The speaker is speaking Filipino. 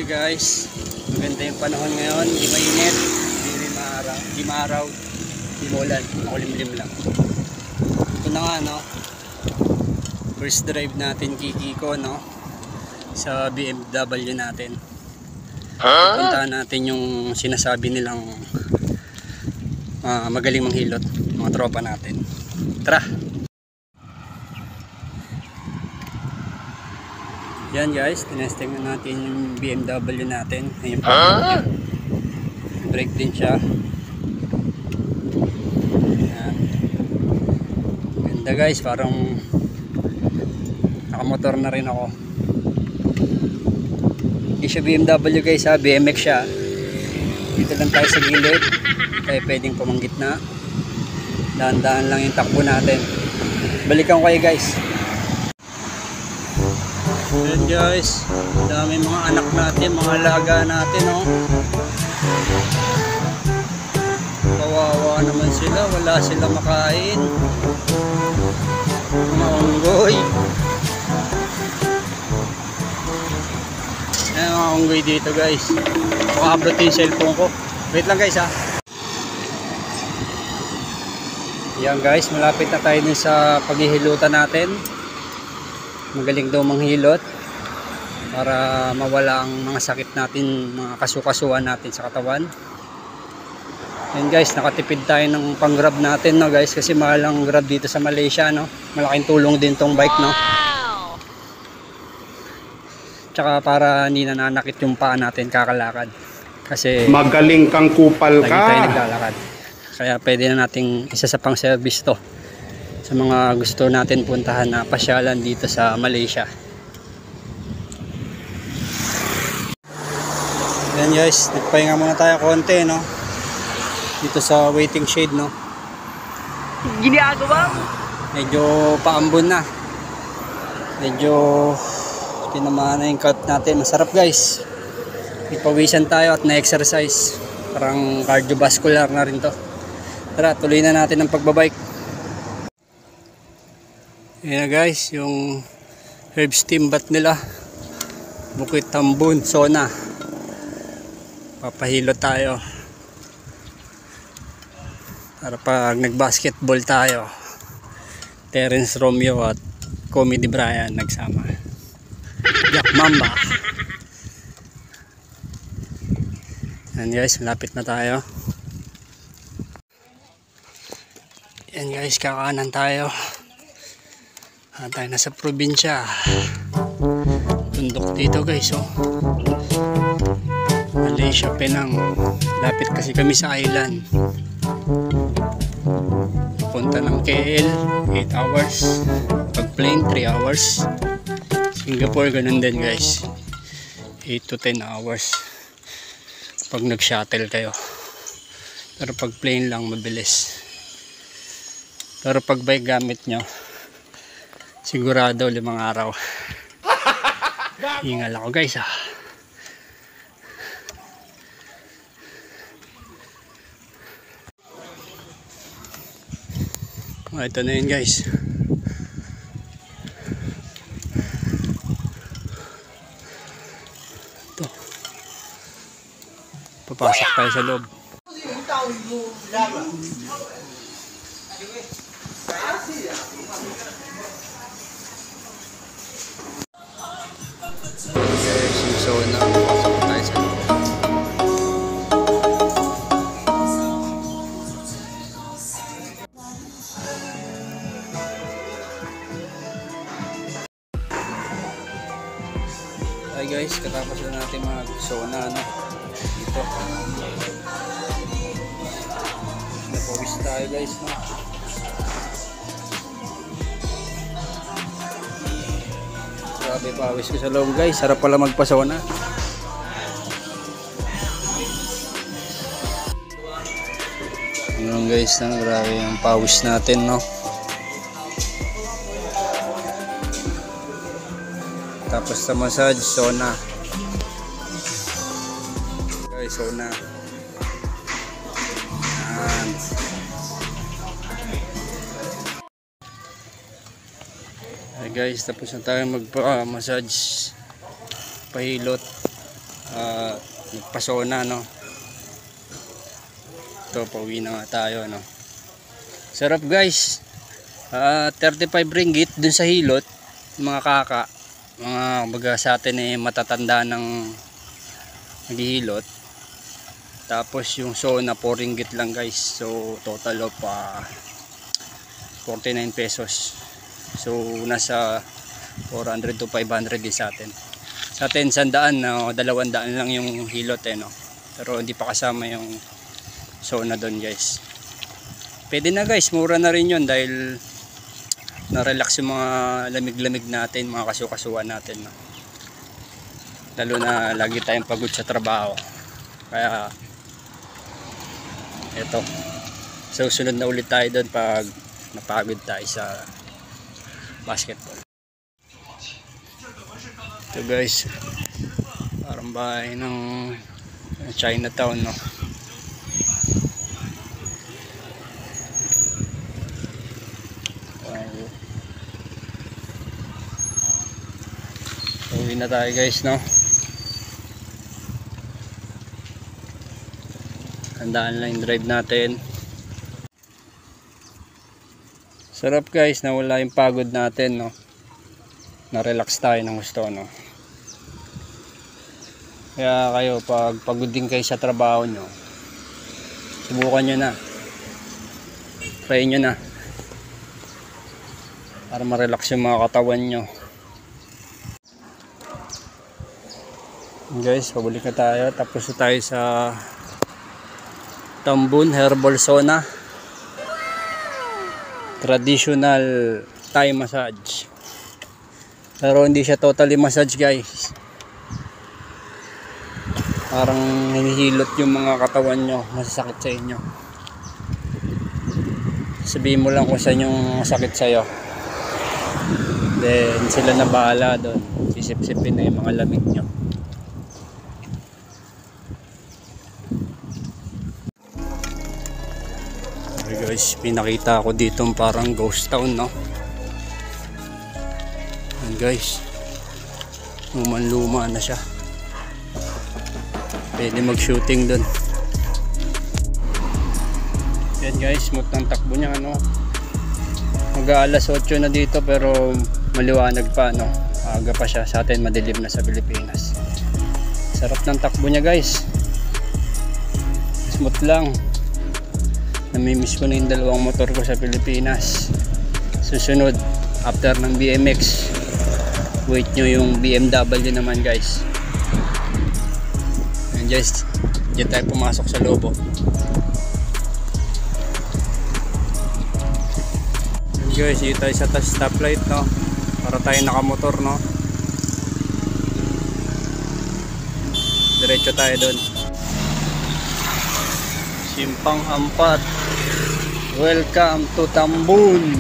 Hi guys, maganda yung panahon ngayon, hindi mainit, hindi rin maaraw, hindi maaraw, hindi maulan, makulimlim lang. Ito na nga no, first drive natin Kikiko no, sa BMW natin. Puntahan natin yung sinasabi nilang magaling manghilot, mga tropa natin. Tara! Yan guys, tinesting na natin yung BMW natin. Ayun pa. Brake din siya. Yan. Ganda guys, parang nakamotor na rin ako. Hindi siya BMW guys ha, BMX siya. Dito lang tayo sa gilid. Tayo pwedeng pumanggit na. Dahan-dahan lang yung takbo natin. Balikan ko kayo guys. Ayan guys, dami mga anak natin, mga alaga natin oh. Kawawa naman sila, wala sila makain. Mga unggoy. Ayan mga unggoy dito guys. Makablot yung cellphone ko. Wait lang guys ha. Ayan guys, malapit na tayo din sa paghihilutan natin. Magaling daw manghilot para mawala ang mga sakit natin, mga kasukasuan natin sa katawan. Yan guys, nakatipid tayo ng pang grab natin no guys, kasi mahal ang grab dito sa Malaysia no. Malaking tulong din tong bike no. Tsaka para hindi nananakit yung paa natin kakalakad. Kasi magaling kang kupal ka. Lagi tayo naglalakad. Kaya pwede na nating isa sa pang service to sa mga gusto natin puntahan na pasyalan dito sa Malaysia. Yan guys, nagpahinga muna tayo konti no. Dito sa waiting shade no. Ginagawa mo? Medyo paambon na. Medyo tinamaan na yung cut natin. Masarap guys. Ipawisan tayo at na-exercise. Parang cardiovascular na rin to. Tara, tuloy na natin ang pagbabike. Ayan na guys, yung herbs timbat nila. Bukit Tambun, Sona. Papahilot tayo. Para pag nag-basketball tayo. Terence Romeo at Comedy Brian nagsama. Jack Mamba. Ayan guys, malapit na tayo. Ayan guys, kakanan tayo. Tayo nasa probinsya. Tundok dito guys oh. Malaysia, Penang. Lapit kasi kami sa island. Punta ng KL 8 hours. Pag plane 3 hours. Singapore ganun din guys, 8 to 10 hours pag nag shuttle kayo. Pero pag plane lang mabilis. Pero pag bike gamit nyo, sigurado 5 araw. Hingal ako guys ah. Ito na yun guys. Ito. Papasok tayo sa loob. So na pasok tayo sa loob. Hi guys, katapos na natin mag-sauna no? Dito. Napawis tayo guys no? Grabe pawis ko sa loob guys, sarap pala magpa-sauna. Ngayon guys, grabe yung pawis natin no. Tapos sa massage, sauna. Guys, sauna. Yan. Guys, tapos na tayo magpa-massage, pahilot. nagpasona, no. Ito, pauwi na nga tayo, no. Sarap guys. 35 ringgit dun sa hilot, mga kaka, mga baga sa atin matatanda ng naghihilot. Tapos yung sona 4 ringgit lang guys. So total of 49 pesos. So nasa 400 to 500 din sa atin. Sa atin 100, no, 200 lang yung hilot no. Pero hindi pa kasama yung sona doon guys. Pwede na guys, mura na rin yun dahil na-relax yung mga lamig-lamig natin, mga kasukasuan natin, no? Lalo na lagi tayong pagod sa trabaho. Kaya eto, so sunod na ulit tayo doon pag napagod tayo sa basketball. Ito guys, parang bahay ng Chinatown, no? Uwi na tayo guys, no. Handaan lang yung drive natin. Sarap guys, nawala yung pagod natin, no. Na-relax tayo ng gusto, no. Kaya kayo, pag pagod din kayo sa trabaho nyo, subukan nyo na. Try nyo na para ma-relax yung mga katawan nyo. Guys, pabalik na tayo. Tapos na tayo sa Tambun Herbal Sauna, traditional Thai massage. Pero hindi siya totally massage guys. Parang hinihilot yung mga katawan nyo, masasakit sa inyo. Sabihin mo lang kung saan yung masakit sa'yo, then sila na bahala doon. Sisip-sipin na yung mga lamig nyo. Guys, pinakita ako dito parang ghost town, no. And guys, luman-luma na siya. Pwede mag-shooting doon. Yan guys, smooth ng takbo niya, no. Mag-aalas 8 na dito pero maliwanag pa, no. Aga pa siya, sa atin madilim na sa Pilipinas. Sarap ng takbo niya guys. Smooth lang. Namimiss ko na yung dalawang motor ko sa Pilipinas. Susunod, after ng BMX, wait nyo yung BMW naman guys. And guys, dyan tayo pumasok sa loob. And guys, dito tayo sa stoplight, no? Para tayo nakamotor, no? Diretso tayo doon. Simpang Ampat. Welcome to Tambun.